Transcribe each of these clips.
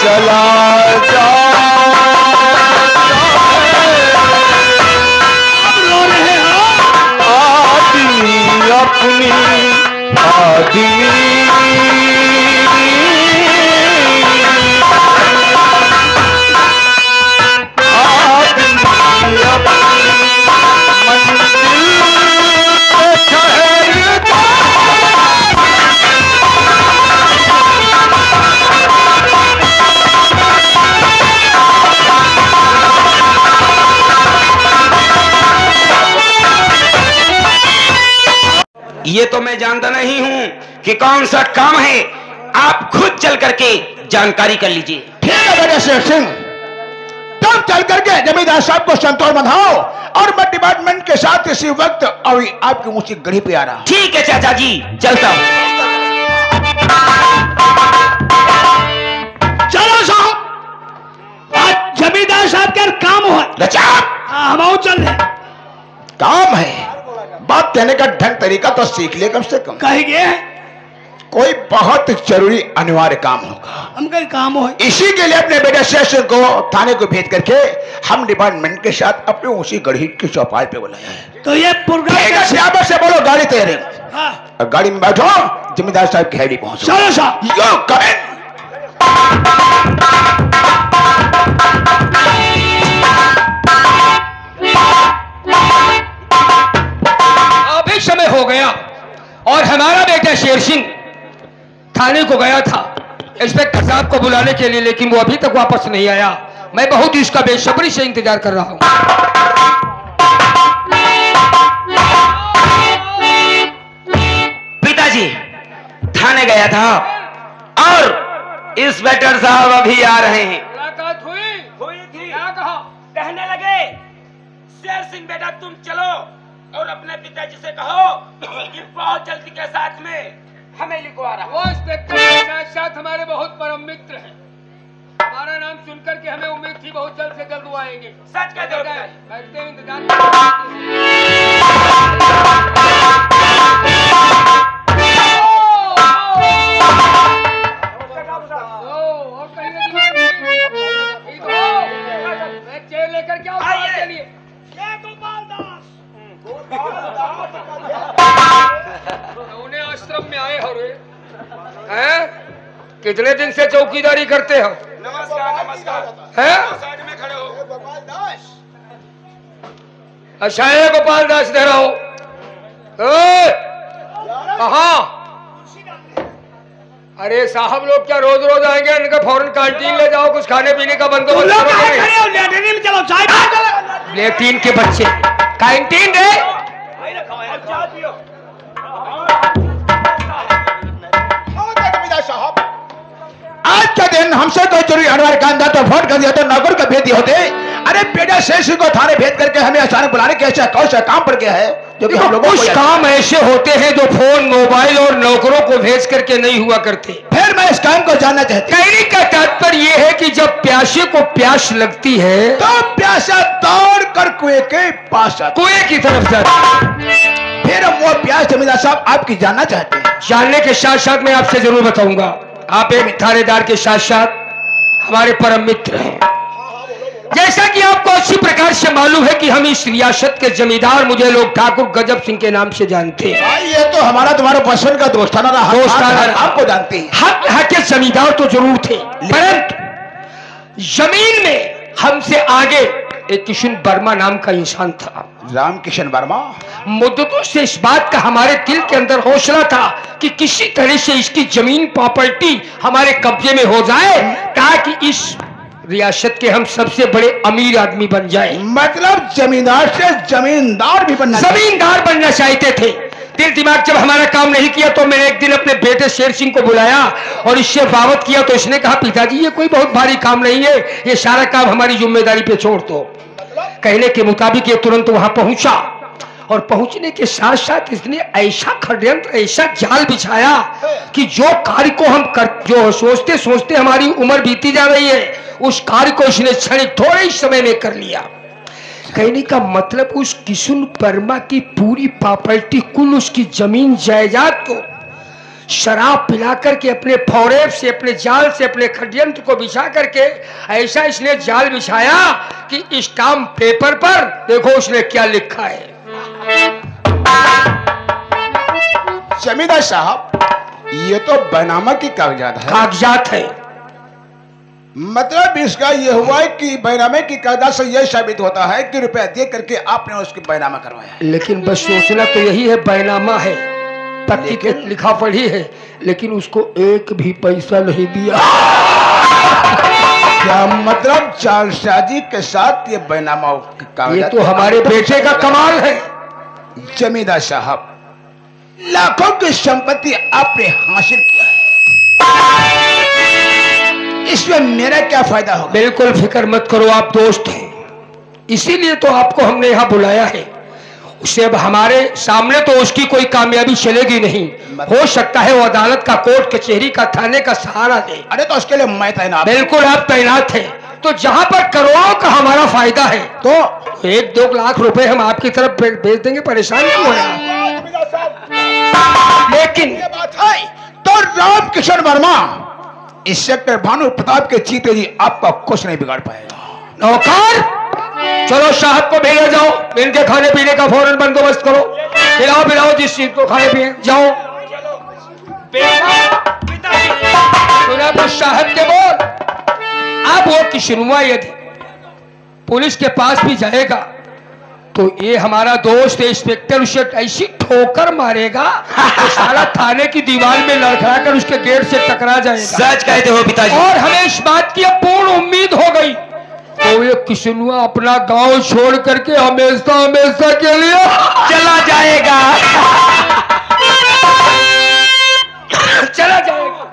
चला जा आदमी अपनी आदमी ये तो मैं जानता नहीं हूं कि कौन सा काम है, आप खुद चल करके जानकारी कर लीजिए। ठीक है बेटे शेर सिंह, तुम चल करके जमींदार साहब को संतोष बंधाओ और मैं डिपार्टमेंट के साथ इसी वक्त अभी आपकी ऊंची गढ़ी पे आ रहा हूं। ठीक है चाचा जी, चलता हूं। चलो साहब, आज जमींदार साहब का काम हुआ। हम चल रहे। काम है, बात कहने का ढंग तरीका तो सीख ले कम से कम। कहेंगे कोई बहुत जरूरी अनिवार्य काम होगा। हम कहीं काम हो, इसी के लिए अपने बेटे शेष को थाने को भेज करके हम डिपार्टमेंट के साथ अपने उसी गढ़ी की चौपाल पे बुलाया है। तो ये प्रोग्राम से बोलो गाड़ी तैयार है। हाँ। गाड़ी में बैठो, जमींदार साहब की हैडी पहुंचो। चलो साहब। यो कमेंट। अभी समय हो गया और हमारा बेटा शेर सिंह थाने को गया था इंस्पेक्टर साहब को बुलाने के लिए, लेकिन वो अभी तक वापस नहीं आया। मैं बहुत ही उसका बेसब्री से इंतजार कर रहा हूं। पिताजी थाने गया था और इंस्पेक्टर साहब अभी आ रहे हैं। मुलाकात हुई थी। क्या कहा? कहने लगे शेर सिंह बेटा तुम चलो और अपने पिताजी से कहो कि बहुत जल्दी के साथ में हमें लिखवा रहा। वो इंस्पेक्टर के साथ साथ हमारे बहुत परम मित्र हैं। हमारा नाम सुनकर के हमें उम्मीद थी बहुत जल्द से जल्द वो आएंगे। सच कहते हो? बैठते हैं, इंतजार लेकर क्या उन्हें आश्रम में आए हो रे हैं? कितने दिन से चौकीदारी करते हो? नमस्कार नमस्कार। हैं? साइड में खड़े हो। अच्छा है गोपाल दास दे रहा हो। कहाँ? अरे साहब लोग क्या रोज रोज आएंगे? इनका फौरन कैंटीन ले जाओ, कुछ खाने पीने का बंदोबस्त करो। लेटीन के बच्चे कैंटीन रे। आज का दिन हमसे कोई जरूरी अनिवार्य काम था तो फोन कर दिया तो नौकर का भेज दिए होते। अरे बेटा शेष को थाने भेज करके हमें अचानक बुलाने के ऐसा कौन सा काम पड़ गया है जो कि हम लोगों कुछ काम ऐसे होते हैं जो फोन, मोबाइल और नौकरों को भेज करके नहीं हुआ करते। फिर मैं इस काम को जानना चाहती हूँ। कहने का तात्पर्य यह है कि जब प्यासे को प्यास लगती है तो प्यासा दौड़ कर कुएं के पास आता। कुएं की तरफ जाता। फिर हम वो प्यास जमींदार साहब आपकी जानना चाहते हैं। जानने के साथ साथ मैं आपसे जरूर बताऊंगा। आप एक थानेदार के साथ साथ हमारे परम मित्र हैं। जैसा कि आपको अच्छी प्रकार से मालूम है कि हम इस रियासत के जमींदार मुझे लोग ठाकुर गजब सिंह के नाम से जानते हैं। ये तो हमारा तुम्हारा पसंद का दोस्ताना रहा। दोस्ताना आपको जानते हैं। हम यहाँ के जमींदार तो जरूर थे, परंतु जमीन में हमसे आगे एक किशन वर्मा नाम का इंसान था। राम किशन वर्मा। मुद्दतों से इस बात का हमारे दिल के अंदर हौसला था कि किसी तरह से इसकी जमीन प्रॉपर्टी हमारे कब्जे में हो जाए ताकि इस रियासत के हम सबसे बड़े अमीर आदमी बन जाए। मतलब जमींदार से जमींदार भी बनना चाहते थे। दिल दिमाग जब हमारा काम नहीं किया तो मैंने एक दिन अपने बेटे शेर सिंह को बुलाया और इससे बावत किया तो इसने कहा पिताजी ये कोई बहुत भारी काम नहीं है, ये सारा काम हमारी जिम्मेदारी पे छोड़ दो। कहने के मुताबिक ये तुरंत वहां पहुंचा और पहुंचने के साथ साथ इसने ऐसा षड्यंत्र, ऐसा जाल बिछाया कि जो कार्य को हम जो सोचते सोचते हमारी उम्र बीती जा रही है उस कार्य को इसने क्षणिक थोड़े ही समय में कर लिया। कहने का मतलब उस किशन वर्मा की पूरी प्रॉपर्टी, कुल उसकी जमीन जायदाद को शराब पिला करके अपने फौरेब से, अपने जाल से, अपने षड्यंत्र को बिछा करके ऐसा इसने जाल बिछाया कि स्टाम्प पेपर पर देखो उसने क्या लिखा है। जमींदार साहब, ये तो बैनामा की कागजात है। कागजात है, मतलब इसका ये हुआ है कि बैनामे की कागजात से यह साबित होता है कि रुपया दे करके आपने उसकी बैनामा करवाया है। लेकिन बस सोचना तो यही है, बैनामा है, पक्की के लिखा पढ़ी है, लेकिन उसको एक भी पैसा नहीं दिया। क्या मतलब जालसाजी के साथ ये बैनामा की ये कागजात? तो हमारे बेटे का कमाल है। जमींदार साहब, लाखों की संपत्ति आपने हासिल किया है, इसमें मेरा क्या फायदा होगा? बिल्कुल फिक्र मत करो, आप दोस्त हैं, इसीलिए तो आपको हमने यहाँ बुलाया है। उसे अब हमारे सामने तो उसकी कोई कामयाबी चलेगी नहीं, हो सकता है वो अदालत का, कोर्ट कचहरी का, थाने का सहारा दे। अरे तो उसके लिए मैं तैनात। बिल्कुल आप तैनात हैं, तो जहां पर करोड़ों का हमारा फायदा है तो 1-2 लाख रुपए हम आपकी तरफ भेज देंगे, परेशान क्यों है आप? लेकिन ये बात है तो राम किशन वर्मा इस सेक्टर भानु प्रताप के चीते जी आपका कुछ नहीं बिगाड़ पाएगा। नौकर, चलो साहब को भेजा जाओ, इनके खाने पीने का फौरन बंदोबस्त करो, खिलाओ पिलाओ जिस चीज को खाए पिए, जाओ। सुना कुछ साहब के बोल। अब वो किशनुआ यदि पुलिस के पास भी जाएगा तो ये हमारा दोस्त इंस्पेक्टर उसे ऐसी ठोकर मारेगा तो साला थाने की दीवार में लड़खड़ा कर उसके गेट से टकरा जाएगा। सच कहते हो पिताजी। और हमें इस बात की पूर्ण उम्मीद हो गई तो ये किशनुआ अपना गांव छोड़ करके हमेशा हमेशा के लिए चला जाएगा। चला जाएगा।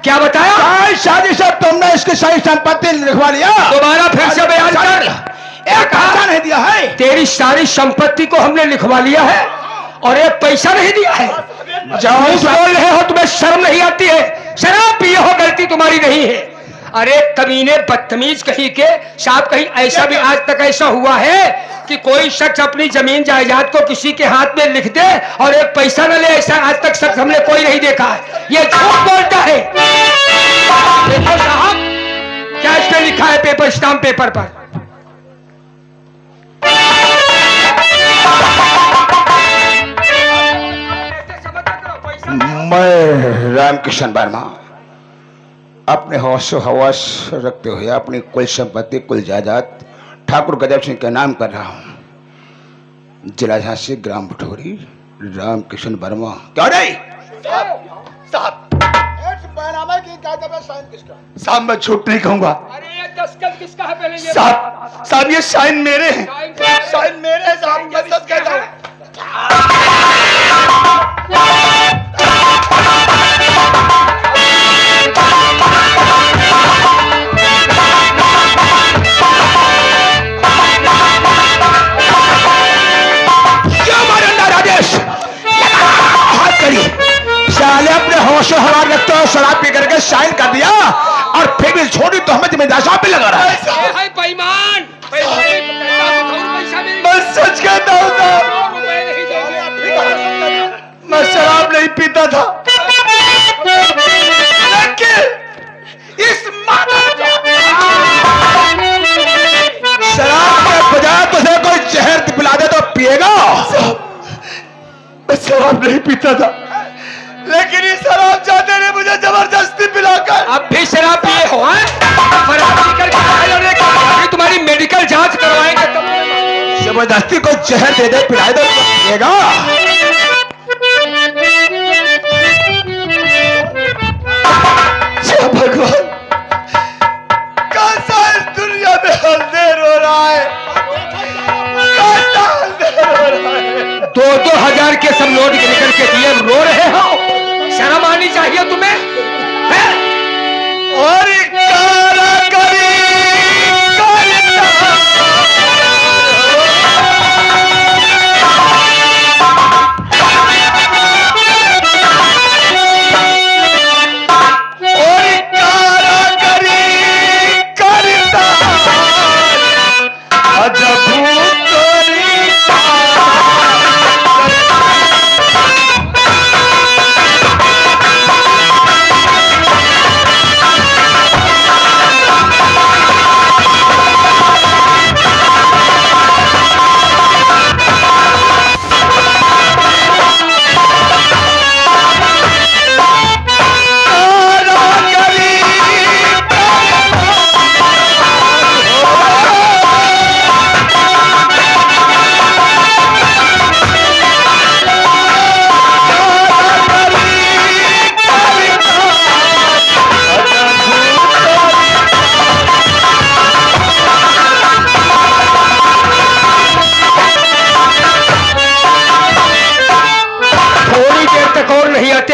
क्या बताया? शादी से तुमने इसकी सही संपत्ति लिखवा लिया। दोबारा फिर से बयान कर। एक पैसा नहीं दिया है। तेरी सारी संपत्ति को हमने लिखवा लिया है और एक पैसा नहीं दिया है। झूठ बोल रहे हो, तुम्हें शर्म नहीं आती है? शराब पिए हो, गलती तुम्हारी नहीं है। अरे कमीने बदतमीज कहीं के साहब, कहीं ऐसा भी आज तक ऐसा हुआ है कि कोई शख्स अपनी जमीन जायदाद को किसी के हाथ में लिख दे और एक पैसा न ले? ऐसा आज तक शख्स हमने कोई नहीं देखा है। ये झूठ बोलता है। देखो साहब क्या इसमें लिखा है पेपर स्टाम्प पेपर पर। मैं रामकिशन वर्मा अपने होशो हवास रखते हुए अपनी कुल संपत्ति कुल जायदाद ठाकुर गजब सिंह के नाम कर रहा हूँ। जिला झांसी, ग्राम भटोरी, रामकिशन वर्मा। क्या नहीं साहब साहब मैं झूठ नहीं कहूंगा। अरे ये दस्तखत किसका है पहले ये साहब ये साइन मेरे हैं। साइन मेरे हैं साहब, मैं सच कह रहा हूं। साले अपने होशो हवार रखते हो, शराब पी करके साइन कर दिया और फिर भी छोड़ी तो हमें जिम्मेदार साहब पे लगा रहा है। बेईमान। मैं सच कहता हूँ साहब, मैं शराब नहीं पीता था, लेकिन इस शराब के बजाय तुझे कोई जहर पिला दे तो पिएगा। मैं शराब नहीं पीता था, लेकिन इस शराब चाहते ने मुझे जबरदस्ती पिलाकर। अब भी शराब पिए हो? शराब पी करके तुम्हारी मेडिकल जांच करवाएंगे तब। जबरदस्ती को जहर दे दे पिलाए तो पिएगा। भगवान कैसा इस दुनिया में अंधेर हो रहा है, कैसा अंधेर हो रहा है। 2,000 के सब नोट लेकर के दिए, रो रहे हो? शर्म आनी चाहिए तुम्हें है? और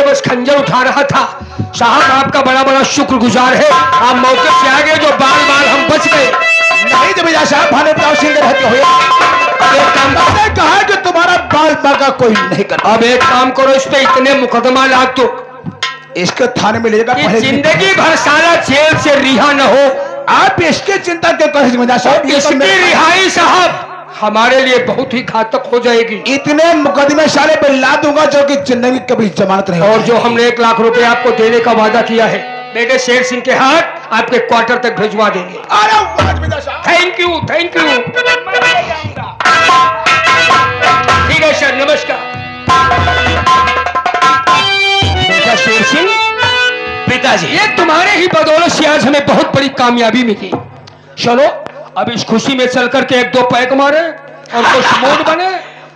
बस खंजर उठा रहा था। साहब आपका बड़ा बड़ा शुक्रगुजार है, आप मौके से आ गए, जो बाल बाल हम बच गए। नहीं जमींदार साहब, भाने प्रताप सिंह के रहते हुए एक काम करते कहा कि तुम्हारा बाल बाका कोई नहीं कर। अब एक काम करो, इस पे इतने मुकदमा लाद दो, इसके थाने में ले जाकर जिंदगी भर सारा जेल से रिहा न हो। आप इसकी चिंता क्यों कर जमींदार साहब? इसकी रिहाई साहब हमारे लिए बहुत ही घातक हो जाएगी। इतने मुकदमे साले पे ला दूंगा जो कि जिंदगी कभी जमानत नहीं। और जो हमने 1 लाख रुपए आपको देने का वादा किया है, बेटे शेर सिंह के हाथ आपके क्वार्टर तक भिजवा देंगे। Thank you, thank you. ठीक है सर, नमस्कार। शेर सिंह पिताजी, ये तुम्हारे ही बदौलत से आज हमें बहुत बड़ी कामयाबी मिली। चलो अब इस खुशी में चल करके 1-2 पैक मारे और कुछ मूड बने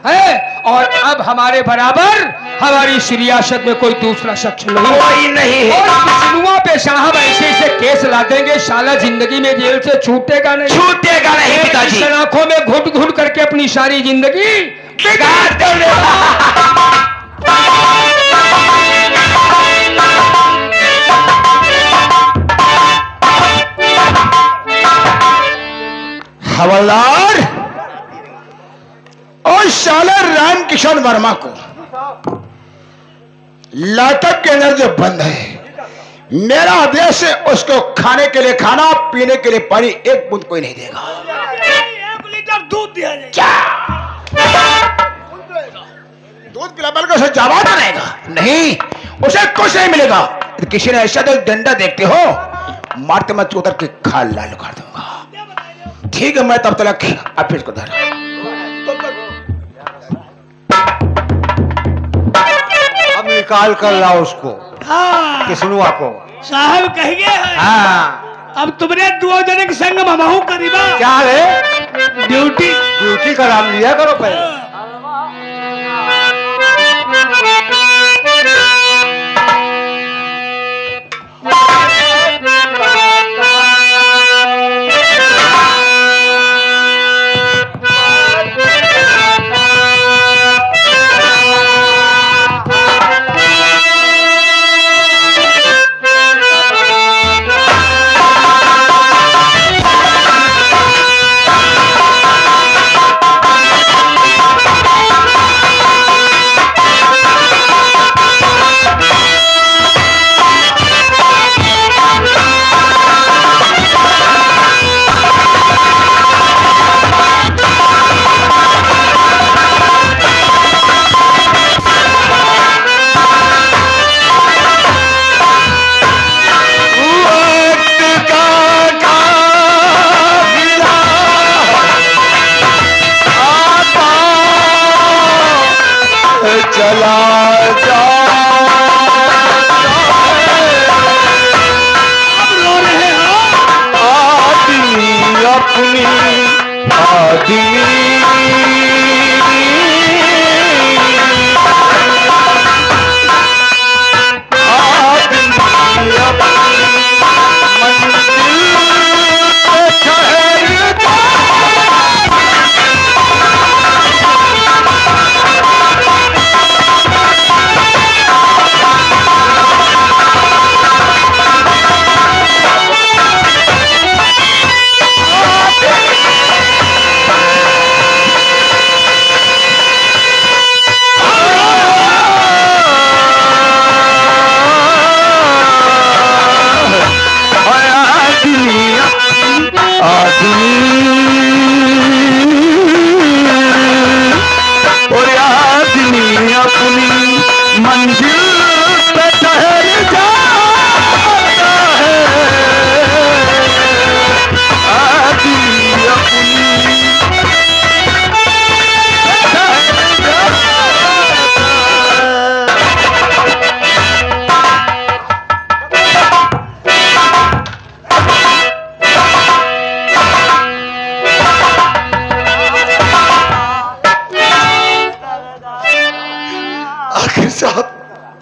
है, और अब हमारे बराबर हमारी इस रियासत में कोई दूसरा शख्स कोई नहीं है। और बिजनुआ पे साहब ऐसे ऐसे केस ला देंगे, साला जिंदगी में जेल से छूटेगा नहीं, छूटेगा नहीं पिताजी। आंखों में घुट घुट करके अपनी सारी जिंदगी बिगाड़ देंगे। हवलदार और साले रामकिशन वर्मा को लातक के अंदर जो बंद है, मेरा आदेश है, उसको खाने के लिए खाना, पीने के लिए पानी, एक बूंद कोई नहीं देगा। 1 लीटर दूध दिया जाएगा। क्या दूध पिला बल्कि उसे जवाब रहेगा? नहीं, उसे कुछ नहीं मिलेगा। किसी ने ऐसा तो डंडा देखते हो, मारते मत उतर के खाल लाल कर दूंगा। ठीक है, मैं तब तक ऑफिस को धर। अब निकाल कर लाओ उसको, हाँ किसनुआ को। साहब कहिए है। हाँ, अब तुमने 2 जने के संग ममाहू करीबा क्या है? ड्यूटी का नाम लिया करो पहले।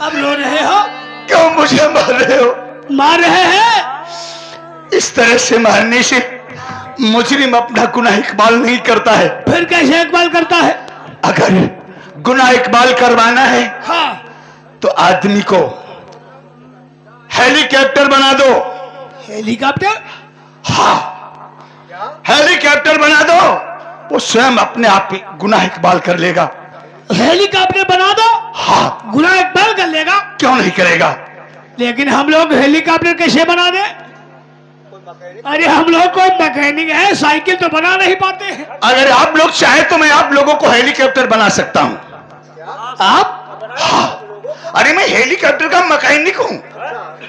अब रो रहे हो? क्यों मुझे मार रहे हो? मार रहे हैं? इस तरह से मारने से मुजरिम अपना गुनाह इकबाल नहीं करता है। फिर कैसे इकबाल करता है? अगर गुनाह इकबाल करवाना है हाँ तो आदमी को हेलीकॉप्टर बना दो। हेलीकॉप्टर? हाँ, हेलीकॉप्टर बना दो, वो स्वयं अपने आप ही गुनाह इकबाल कर लेगा। हेलीकॉप्टर बना दो? हाँ, गुनाह इकबाल कर लेगा? क्यों नहीं करेगा? लेकिन हम लोग हेलीकॉप्टर कैसे बना दे? अरे हम लोग कोई मैकेनिक है, साइकिल तो बना नहीं पाते हैं। अगर आप लोग चाहे तो मैं आप लोगों को हेलीकॉप्टर बना सकता हूँ। आप? हाँ, अरे मैं हेलीकॉप्टर का मैकेनिक हूँ।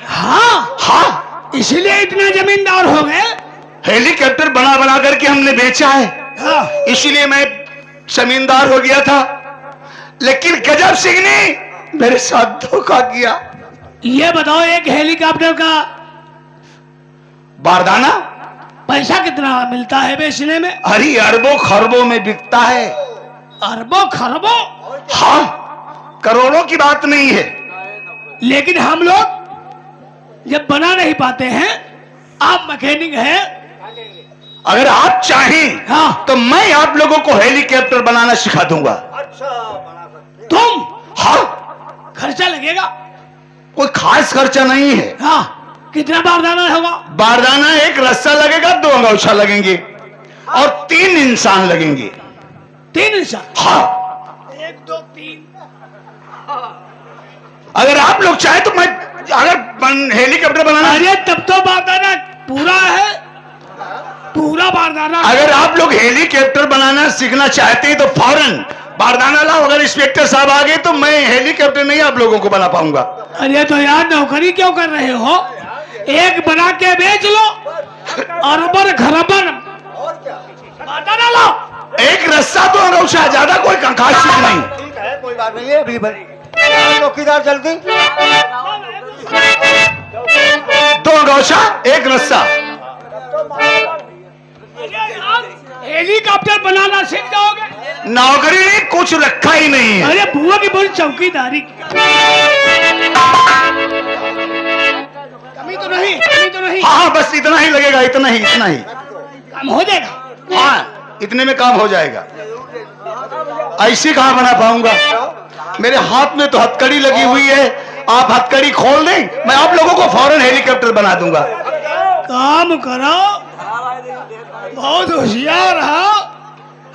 हाँ हाँ, इसीलिए इतना जमींदार हो गए। हेलीकॉप्टर बना बना करके हमने बेचा है। हाँ इसीलिए मैं जमींदार हो गया था। लेकिन गजब सिंह ने मेरे साथ धोखा किया। ये बताओ, एक हेलीकॉप्टर का बारदाना पैसा कितना मिलता है बेचने में? अरे अरबों खरबों में बिकता है। अरबों खरबों? हाँ, करोड़ों की बात नहीं है। लेकिन हम लोग जब बना नहीं पाते हैं, आप मैकेनिक हैं। अगर आप चाहें हाँ तो मैं आप लोगों को हेलीकॉप्टर बनाना सिखा दूंगा। तुम? हाँ, खर्चा लगेगा? कोई खास खर्चा नहीं है। हाँ, कितना बारदाना होगा? बारदाना एक रस्सा लगेगा, 2 अंगोछा लगेंगे और 3 इंसान लगेंगे। 3 इंसान? हाँ, 1 2 3। अगर आप लोग चाहे तो मैं अगर हेलीकॉप्टर बनाना, अरे तब तो बारदाना पूरा है, पूरा बारदाना। अगर आप लोग हेलीकॉप्टर बनाना सीखना चाहते हैं तो फौरन बारदाना लाओ। अगर इंस्पेक्टर साहब आ गए तो मैं हेलीकॉप्टर नहीं आप लोगों को बना पाऊंगा। अरे तो यार नौकरी क्यों कर रहे हो? एक बना के बेच लो, अरबन खरबन बारदाना लाओ। एक रस्सा तो अंगौछा, ज्यादा कोई खास चीज नहीं। ठीक है, कोई बात नहीं है। अभी चौकीदार जल्दी। दो अंगौछा एक रस्सा। हेलीकॉप्टर बनाना सीख जाओगे। नौकरी कुछ रखा ही नहीं है। अरे बुआ की बोली चौकीदारी कमी तो नहीं, कमी तो नहीं। हाँ बस इतना ही लगेगा, इतना ही काम हो जाएगा। हाँ इतने में काम हो जाएगा। ऐसे कहाँ बना पाऊंगा? मेरे हाथ में तो हथकड़ी लगी हुई है, आप हथकड़ी खोल दें मैं आप लोगों को फौरन हेलीकॉप्टर बना दूंगा। काम करो, बहुत होशियार हो,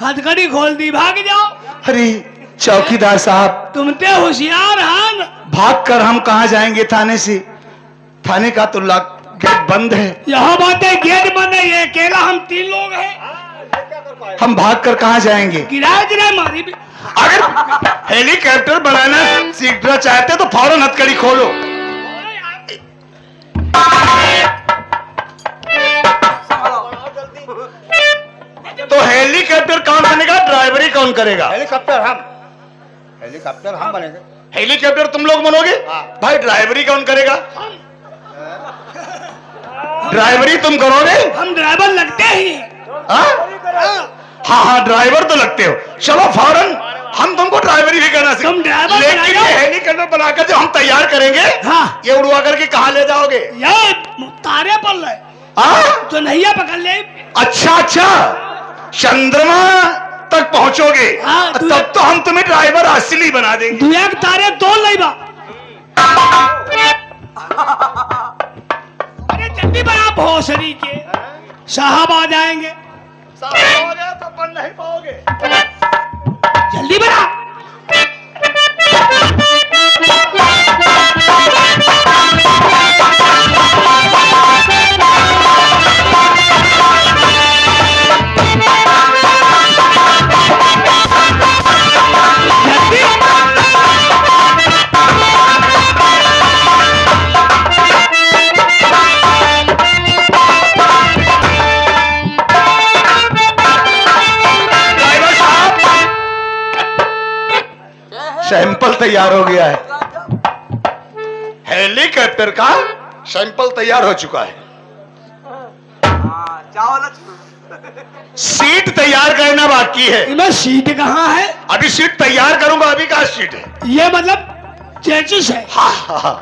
हथकड़ी खोल दी भाग जाओ। अरे चौकीदार साहब, तुम ते होशियार हैं। भाग कर हम कहाँ जाएंगे? थाने से, थाने का तो गेट बंद है। यहाँ बात है गेट बंद है, ये अकेला हम 3 लोग हैं। हम भाग कर कहाँ जाएंगे? किराए मारी भी। अगर हेलीकॉप्टर बनाना सीखना चाहते तो फौरन हथकड़ी खोलो। तो हेलीकॉप्टर कौन बनेगा? ड्राइवरी कौन करेगा? हेलीकॉप्टर हम बनेंगे। हेलीकॉप्टर तुम लोग बनोगे? भाई ड्राइवरी कौन करेगा? ड्राइवरी तुम करोगे? हम ड्राइवर लगते ही हैं। हाँ हाँ ड्राइवर तो लगते हो। चलो फौरन हम तुमको ड्राइवरी भी करना तुम ड्राइवर लेकिन ये हेलीकॉप्टर बनाकर जो हम तैयार करेंगे, हाँ। ये उड़वा करके कहाँ ले जाओगे? ये तारे पर ले तो नैया पकड़ ले। अच्छा चंद्रमा तक पहुंचोगे? हाँ, तब तो हम तुम्हें ड्राइवर असली बना देंगे। तू एक तारे तोड़ ले बा। अरे जल्दी बना भोसड़ी के, साहब आ जाएंगे। साहब हो गया तो बन नहीं पाओगे। जल्दी बना। सैंपल तैयार हो गया है, हेलीकॉप्टर का सैंपल तैयार हो चुका है। सीट तैयार करना बाकी है। इनमें सीट कहाँ है? अभी सीट तैयार करूंगा। अभी कहाँ सीट है? ये मतलब चेचिस है। हाँ।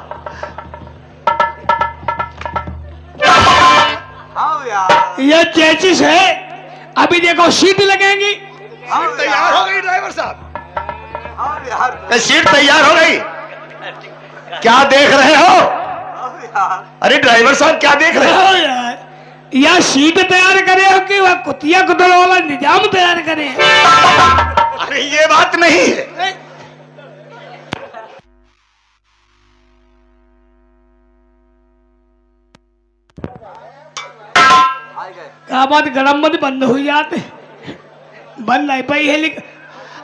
ये चेचिस है। अभी देखो सीट लगेंगी। सीट तैयार हो गई ड्राइवर साहब। सीट तैयार हो गई। क्या देख रहे हो? अरे ड्राइवर साहब क्या देख रहे हो? यार या सीट तैयार करे हो कि वह कुतिया कुतल वाला निजाम तैयार करे? अरे ये बात नहीं है। क्या बात, गरम मत बंद हो जाते। बंद नहीं पाई है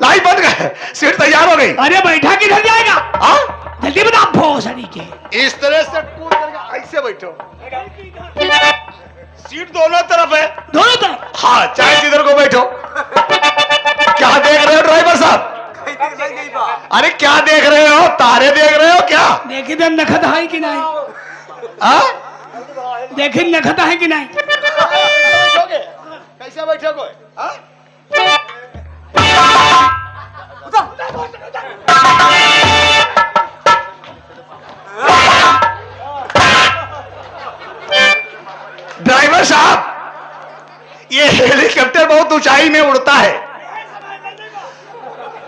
लाइट बंद गए, सीट तैयार हो गई। अरे बैठा किधर जाएगा? जल्दी बता भोसड़ी के। इस तरह से कूद करके ऐसे बैठो। सीट दोनों तरफ है। दोनों तरफ? हाँ चाहे जिधर को बैठो। क्या देख रहे हो ड्राइवर साहब? अरे क्या देख रहे हो? तारे देख रहे हो क्या? देखी तो नखत है कि नहीं? देखी नखत है कि नहीं? कैसे बैठोगे? ड्राइवर साहब, ये हेलीकॉप्टर बहुत ऊंचाई में उड़ता है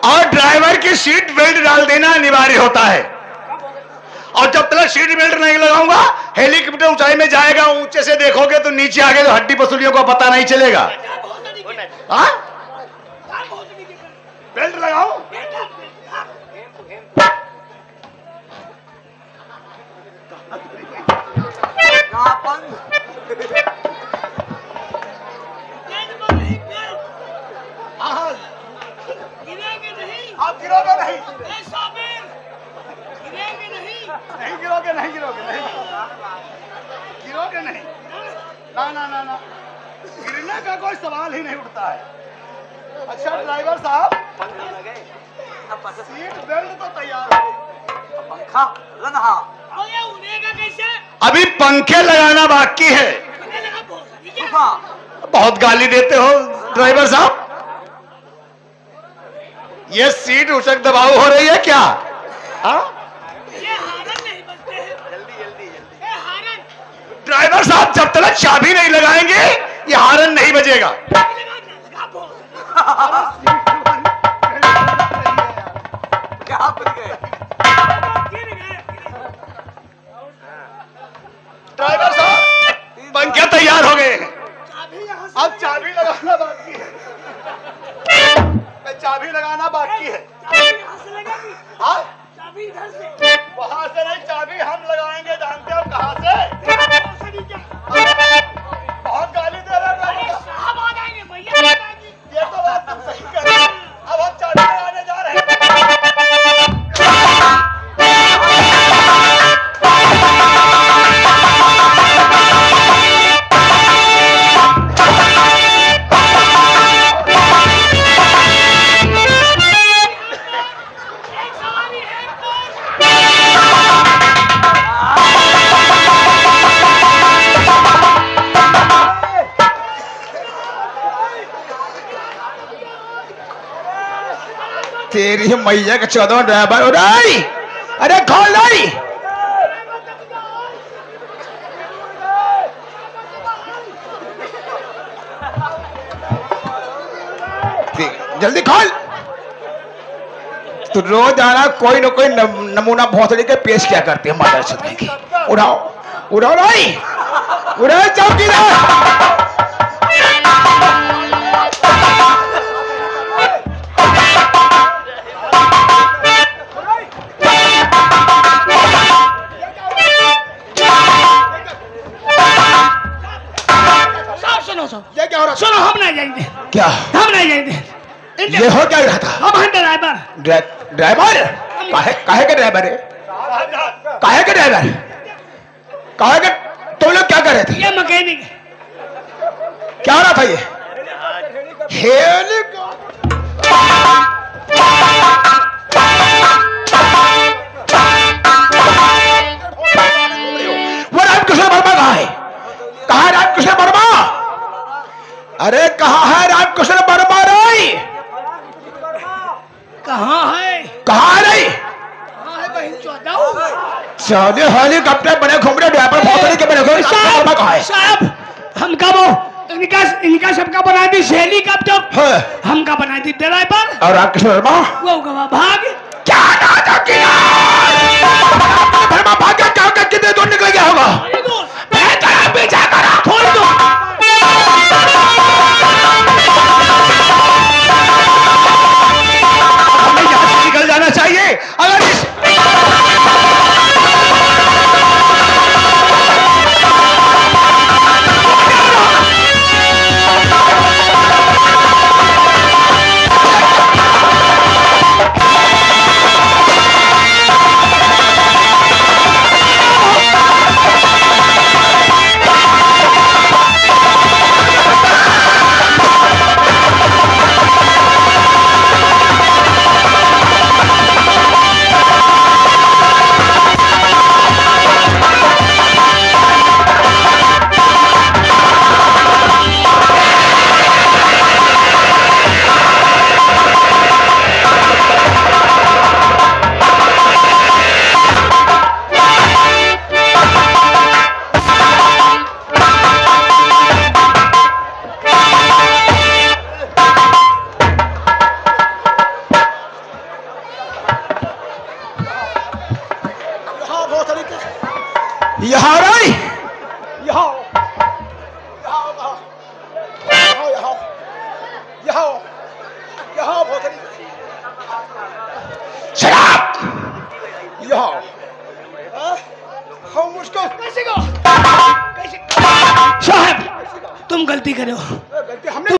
और ड्राइवर की सीट बेल्ट डाल देना अनिवार्य होता है। और जब तक सीट बेल्ट नहीं लगाऊंगा हेलीकॉप्टर ऊंचाई में जाएगा। ऊंचे से देखोगे तो नीचे आगे तो हड्डी पसलियों का पता नहीं चलेगा। हाँ? बेल्ट लगाओ। गिरेंगे नहीं। आप गिरोगे नहीं। ए साबिर, गिरेंगे नहीं। नहीं गिरोगे, नहीं गिरोगे, नहीं गिरोगे नहीं। ना ना ना ना, गिरने का कोई सवाल ही नहीं उठता है। अच्छा ड्राइवर साहब, सीट बेल्ट तो तैयार हो, पंखा लगा। और ये उड़ेगा कैसे? अभी पंखे लगाना बाकी है। पता लगा भोसड़ी क्या? बहुत गाली देते हो ड्राइवर साहब। ये सीट उचक दबाव हो रही है क्या? हाँ? ये हारन नहीं बजते हैं। जल्दी जल्दी जल्दी। ए हारन। ड्राइवर साहब, जब तक चाबी नहीं लगाएंगे ये हारन नहीं बजेगा। लगा भोसड़ी। क्या बन गए? गिर गए। ड्राइवर साहब, पंखे तैयार हो गए हैं। चाबी यहाँ से अब चाबी लगाना बाकी है। चाबी लगाना बाकी है। चाबी यहाँ से लगेगी। हाँ? चाबी इधर से। वहाँ से नहीं, चाबी हम लगाएंगे। जानते हो कहाँ से? भोसड़ी क्या? बहुत गाली दे रहे अरे हैं। साहब आ जाएंगे, भैया आ जाएंगे। ये तो बात तुम सही कर रहे हो। अब हम चाबी लगाने जा रहे हैं। एक सवारी है तो तेरी मैया के 14 ड्राइवर। अरे खोल नहीं। जल्दी खोल। तो रोज आना कोई ना कोई नमूना भोसड़ी के पेश क्या करते हैं माता सदमे की। उड़ाओ उड़ाओ नहीं, उड़ाओ चौकीदार। साहब सुनो सुनो ये क्या हो रहा सुनो, हम नहीं जाएंगे, क्या हम नहीं जाएंगे। ये हो क्या रहा था? हम हैं ड्राइवर। ड्राइवर काहे के ड्राइवर है? काहे के ड्राइवर? काहे के? तुम लोग क्या कर रहे थे? ये मैकेनिक। क्या हो रहा था ये? वो रामकृष्ण वर्मा कहाँ है? कहाँ है रामकृष्ण वर्मा? अरे कहाँ है रामकृष्ण वर्मा? रे कहाँ है? कहाँ नहीं? कहाँ है बहन चौदह? साले हेलीकॉप्टर बने घूम रहे, ड्राइवर भोसड़ी के बने घूम रहे। वर्मा कहाँ है? साहब हमका वो इनका सबका बना दी हेलीकॉप्टर, हाँ। हमका बना दी ड्राइवर। और रामकृष्ण वर्मा वो गवा भाग। क्या वर्मा भाग गया? क्या कितने दूर निकल गया होगा? मैं तेरा पीछा करा। छोड़ दो। हमें यहाँ से निकल जाना चाहिए। अगर इस यहाँ रही शराब हम उसको कैसे को? कैसे? साहब तुम गलती करे हो। गलती हमने